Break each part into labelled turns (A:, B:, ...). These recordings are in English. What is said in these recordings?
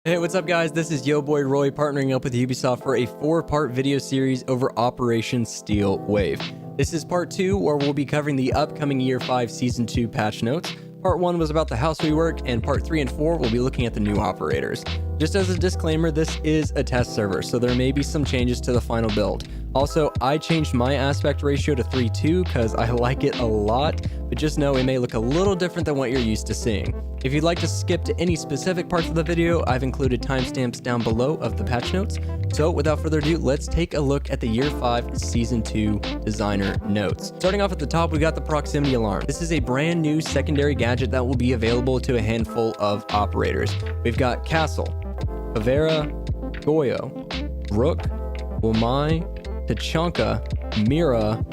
A: Hey, what's up guys? This is Yo Boy Roy partnering up with Ubisoft for a 4-part video series over Operation Steel Wave. This is part 2 where we'll be covering the upcoming Year 5 Season 2 patch notes. Part 1 was about the house rework, and part 3 and 4 will be looking at the new operators. Just as a disclaimer, this is a test server, so there may be some changes to the final build. Also, I changed my aspect ratio to 3:2 because I like it a lot, but just know it may look a little different than what you're used to seeing. If you'd like to skip to any specific parts of the video, I've included timestamps down below of the patch notes. So without further ado, let's take a look at the Year 5 Season 2 designer notes. Starting off at the top, we got the proximity alarm. This is a brand new secondary gadget that will be available to a handful of operators. We've got Castle, Caveira, Goyo, Rook, Wamai, Tachanka, Mira,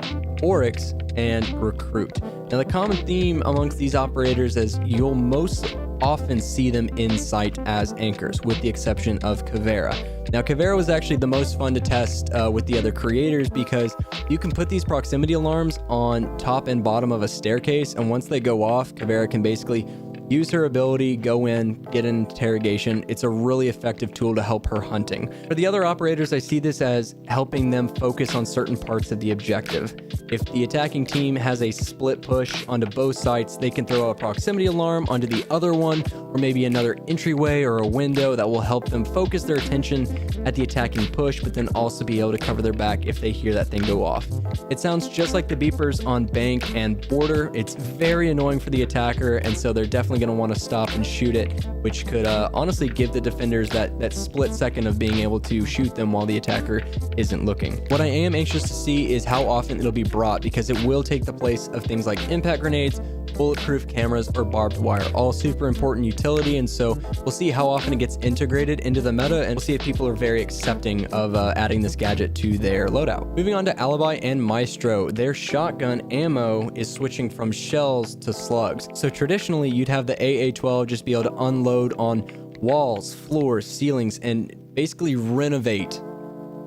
A: Oryx, and Recruit. Now the common theme amongst these operators is you'll most often see them in sight as anchors, with the exception of Caveira. Now Caveira was actually the most fun to test with the other creators because you can put these proximity alarms on top and bottom of a staircase, and once they go off, Caveira can basically use her ability, go in, get an interrogation. It's a really effective tool to help her hunting. For the other operators, I see this as helping them focus on certain parts of the objective. If the attacking team has a split push onto both sites, they can throw a proximity alarm onto the other one, or maybe another entryway or a window that will help them focus their attention at the attacking push, but then also be able to cover their back if they hear that thing go off. It sounds just like the beepers on Bank and Border. It's very annoying for the attacker, and so they're definitely going to want to stop and shoot it, which could honestly give the defenders that split second of being able to shoot them while the attacker isn't looking. What I am anxious to see is how often it'll be brought, because it will take the place of things like impact grenades, bulletproof cameras, or barbed wire, all super important utility, and so we'll see how often it gets integrated into the meta, and we'll see if people are very accepting of adding this gadget to their loadout. Moving on to Alibi and Maestro, their shotgun ammo is switching from shells to slugs. So traditionally you'd have the AA-12 just be able to unload on walls, floors, ceilings, and basically renovate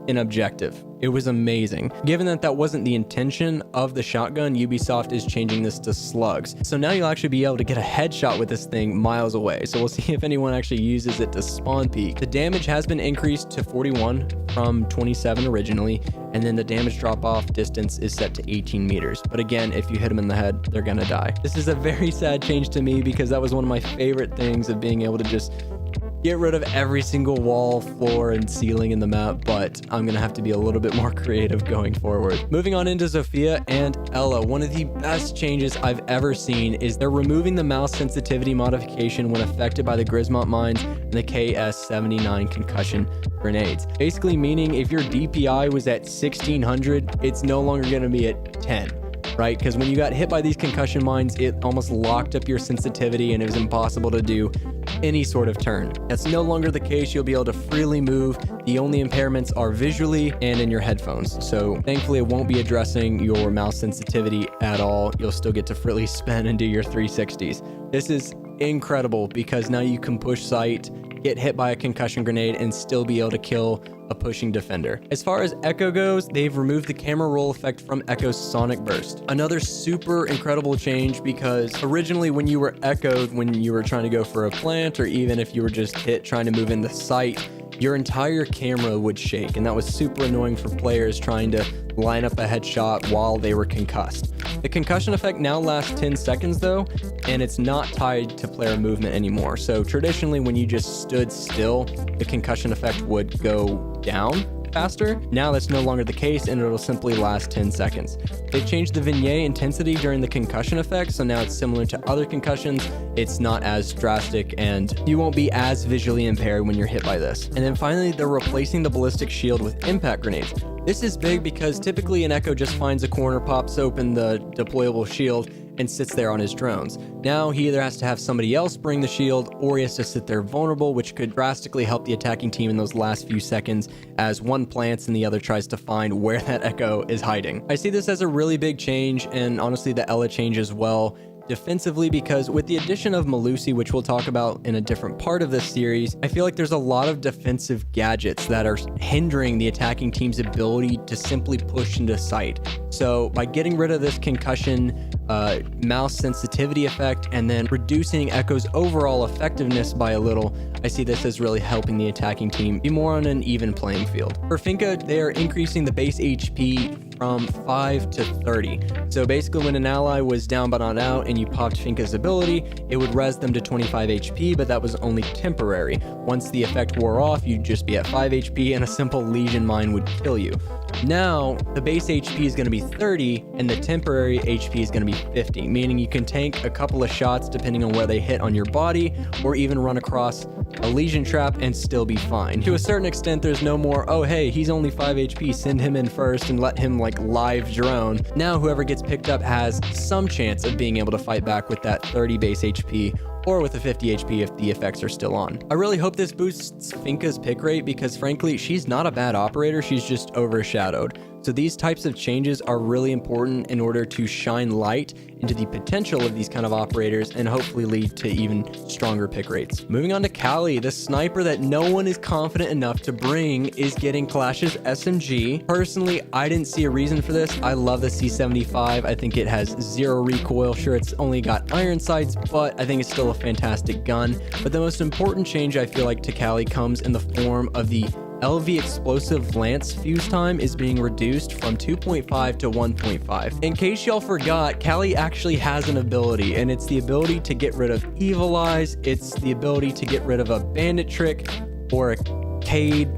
A: an objective. It was amazing. Given that that wasn't the intention of the shotgun, Ubisoft is changing this to slugs. So now you'll actually be able to get a headshot with this thing miles away. So we'll see if anyone actually uses it to spawn peek. The damage has been increased to 41 from 27 originally, and then the damage drop off distance is set to 18 meters. But again, if you hit them in the head, they're gonna die. This is a very sad change to me because that was one of my favorite things of being able to just get rid of every single wall, floor, and ceiling in the map, but I'm gonna have to be a little bit more creative going forward. Moving on into Zofia and Ela, one of the best changes I've ever seen is they're removing the mouse sensitivity modification when affected by the Grismont mines and the KS-79 concussion grenades. Basically meaning if your DPI was at 1600, it's no longer gonna be at 10. Right? Because when you got hit by these concussion mines, it almost locked up your sensitivity and it was impossible to do any sort of turn. That's no longer the case. You'll be able to freely move. The only impairments are visually and in your headphones. So thankfully it won't be addressing your mouse sensitivity at all. You'll still get to freely spin and do your 360s. This is incredible because now you can push sight, get hit by a concussion grenade, and still be able to kill a pushing defender. As far as Echo goes, they've removed the camera roll effect from Echo's Sonic Burst. Another super incredible change because originally when you were echoed, when you were trying to go for a plant, or even if you were just hit trying to move in the sight, your entire camera would shake, and that was super annoying for players trying to line up a headshot while they were concussed. The concussion effect now lasts 10 seconds though, and it's not tied to player movement anymore. So traditionally when you just stood still, the concussion effect would go down faster. Now that's no longer the case, and it'll simply last 10 seconds. They've changed the vignette intensity during the concussion effect, so now it's similar to other concussions. It's not as drastic, and you won't be as visually impaired when you're hit by this. And then finally, they're replacing the ballistic shield with impact grenades. This is big because typically an Echo just finds a corner, pops open the deployable shield, and sits there on his drones. Now he either has to have somebody else bring the shield, or he has to sit there vulnerable, which could drastically help the attacking team in those last few seconds as one plants and the other tries to find where that Echo is hiding. I see this as a really big change, and honestly the Ela change as well. defensively, because with the addition of Malusi, which we'll talk about in a different part of this series, I feel like there's a lot of defensive gadgets that are hindering the attacking team's ability to simply push into sight. So by getting rid of this concussion mouse sensitivity effect and then reducing Echo's overall effectiveness by a little, I see this as really helping the attacking team be more on an even playing field. For Finka, they are increasing the base HP from 5 to 30. So basically when an ally was down but not out and you popped Finka's ability, it would res them to 25 HP, but that was only temporary. Once the effect wore off, you'd just be at 5 HP and a simple Legion Mine would kill you. Now, the base HP is going to be 30 and the temporary HP is going to be 50, meaning you can tank a couple of shots depending on where they hit on your body, or even run across a Legion trap and still be fine. To a certain extent, there's no more, oh hey, he's only 5 HP, send him in first and let him like live drone. Now whoever gets picked up has some chance of being able to fight back with that 30 base HP, or with a 50 HP if the effects are still on. I really hope this boosts Finka's pick rate because frankly, she's not a bad operator, she's just overshadowed. So these types of changes are really important in order to shine light into the potential of these kind of operators and hopefully lead to even stronger pick rates. Moving on to Kali, the sniper that no one is confident enough to bring is getting Clash's SMG. Personally, I didn't see a reason for this. I love the C75. I think it has 0 recoil. Sure, it's only got iron sights, but I think it's still a fantastic gun. But the most important change I feel like to Kali comes in the form of the LV explosive lance fuse time is being reduced from 2.5 to 1.5. In case y'all forgot, Kali actually has an ability, and it's the ability to get rid of Evil Eyes. It's the ability to get rid of a bandit trick or a Cade,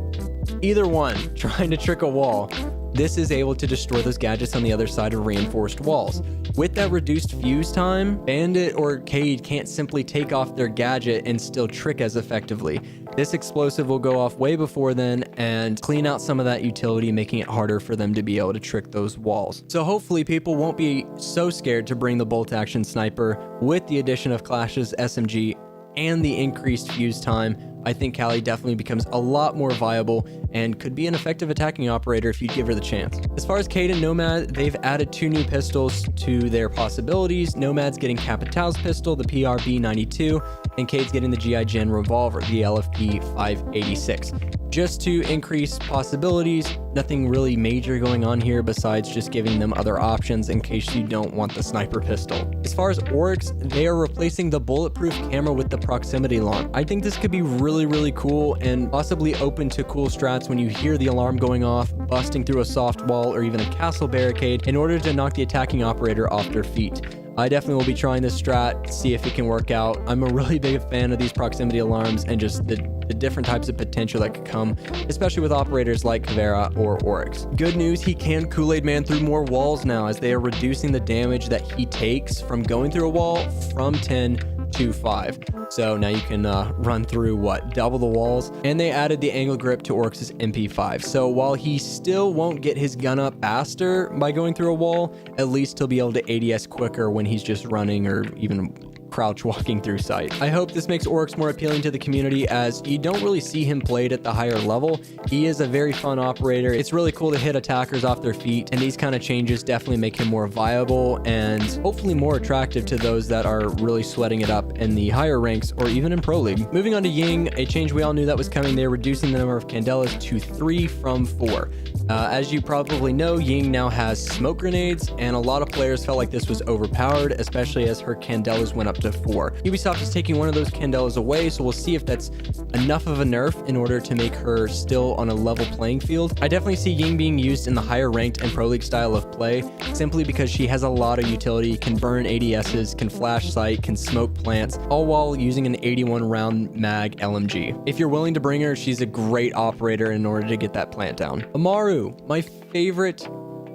A: either one, trying to trick a wall. This is able to destroy those gadgets on the other side of reinforced walls. With that reduced fuse time, Bandit or Cade can't simply take off their gadget and still trick as effectively. This explosive will go off way before then and clean out some of that utility, making it harder for them to be able to trick those walls. So hopefully people won't be so scared to bring the bolt action sniper with the addition of Clash's SMG and the increased fuse time. I think Kali definitely becomes a lot more viable and could be an effective attacking operator if you give her the chance. As far as Cade and Nomad, they've added 2 new pistols to their possibilities. Nomad's getting Capital's pistol, the PRB-92, and Cade's getting the GI Gen revolver, the LFP-586. Just to increase possibilities, nothing really major going on here besides just giving them other options in case you don't want the sniper pistol. As far as Oryx, they are replacing the bulletproof camera with the proximity alarm. I think this could be really cool and possibly open to cool strats when you hear the alarm going off, busting through a soft wall or even a castle barricade in order to knock the attacking operator off their feet. I definitely will be trying this strat, see if it can work out. I'm a really big fan of these proximity alarms and just the different types of potential that could come, especially with operators like Caveira or Oryx. Good news, he can Kool-Aid Man through more walls now, as they are reducing the damage that he takes from going through a wall from 10 to 5. So now you can run through double the walls. And they added the angle grip to Oryx's MP5. So while he still won't get his gun up faster by going through a wall, at least he'll be able to ADS quicker when he's just running or even crouch walking through sight. I hope this makes Oryx more appealing to the community, as you don't really see him played at the higher level. He is a very fun operator. It's really cool to hit attackers off their feet, and these kind of changes definitely make him more viable and hopefully more attractive to those that are really sweating it up in the higher ranks or even in Pro League. Moving on to Ying, a change we all knew that was coming. They're reducing the number of Candelas to 3 from 4. As you probably know, Ying now has smoke grenades, and a lot of players felt like this was overpowered, especially as her Candelas went up to 4. Ubisoft is taking one of those Candelas away, so we'll see if that's enough of a nerf in order to make her still on a level playing field. I definitely see Ying being used in the higher ranked and Pro League style of play, simply because she has a lot of utility, can burn ADSs, can flash sight, can smoke plants, all while using an 81 round mag LMG. If you're willing to bring her, she's a great operator in order to get that plant down. Amaru, my favorite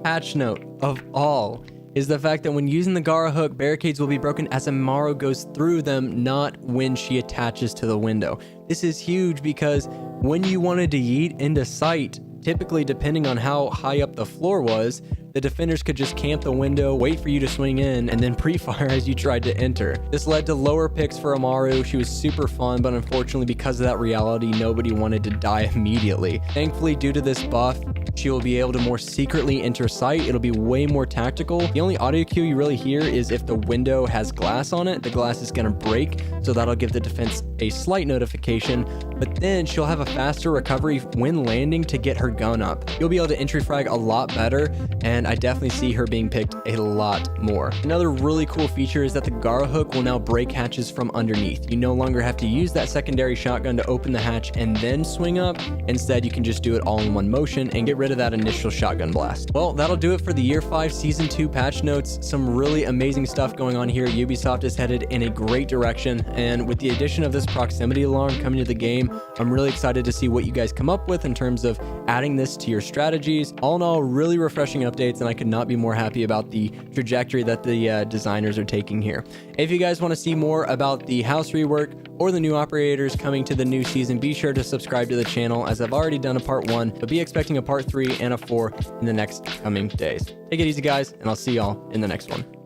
A: patch note of all, is the fact that when using the Gara hook, barricades will be broken as Amaru goes through them, not when she attaches to the window. This is huge because when you wanted to yeet into sight, typically depending on how high up the floor was, the defenders could just camp the window, wait for you to swing in, and then pre-fire as you tried to enter. This led to lower picks for Amaru. She was super fun, but unfortunately because of that reality, nobody wanted to die immediately. Thankfully, due to this buff, she will be able to more secretly enter sight. It'll be way more tactical. The only audio cue you really hear is if the window has glass on it, the glass is gonna break, so that'll give the defense a slight notification. but then she'll have a faster recovery when landing to get her gun up. You'll be able to entry frag a lot better, and I definitely see her being picked a lot more. Another really cool feature is that the Garo hook will now break hatches from underneath. You no longer have to use that secondary shotgun to open the hatch and then swing up. Instead, you can just do it all in one motion and get rid of that initial shotgun blast. Well, that'll do it for the Year 5 Season 2 patch notes. Some really amazing stuff going on here. Ubisoft is headed in a great direction, and with the addition of this proximity alarm coming to the game, I'm really excited to see what you guys come up with in terms of adding this to your strategies. All in all, really refreshing updates, and I could not be more happy about the trajectory that the designers are taking here. If you guys want to see more about the house rework or the new operators coming to the new season, be sure to subscribe to the channel, as I've already done a part 1, but be expecting a part 3 and a 4 in the next coming days. Take it easy, guys, and I'll see y'all in the next one.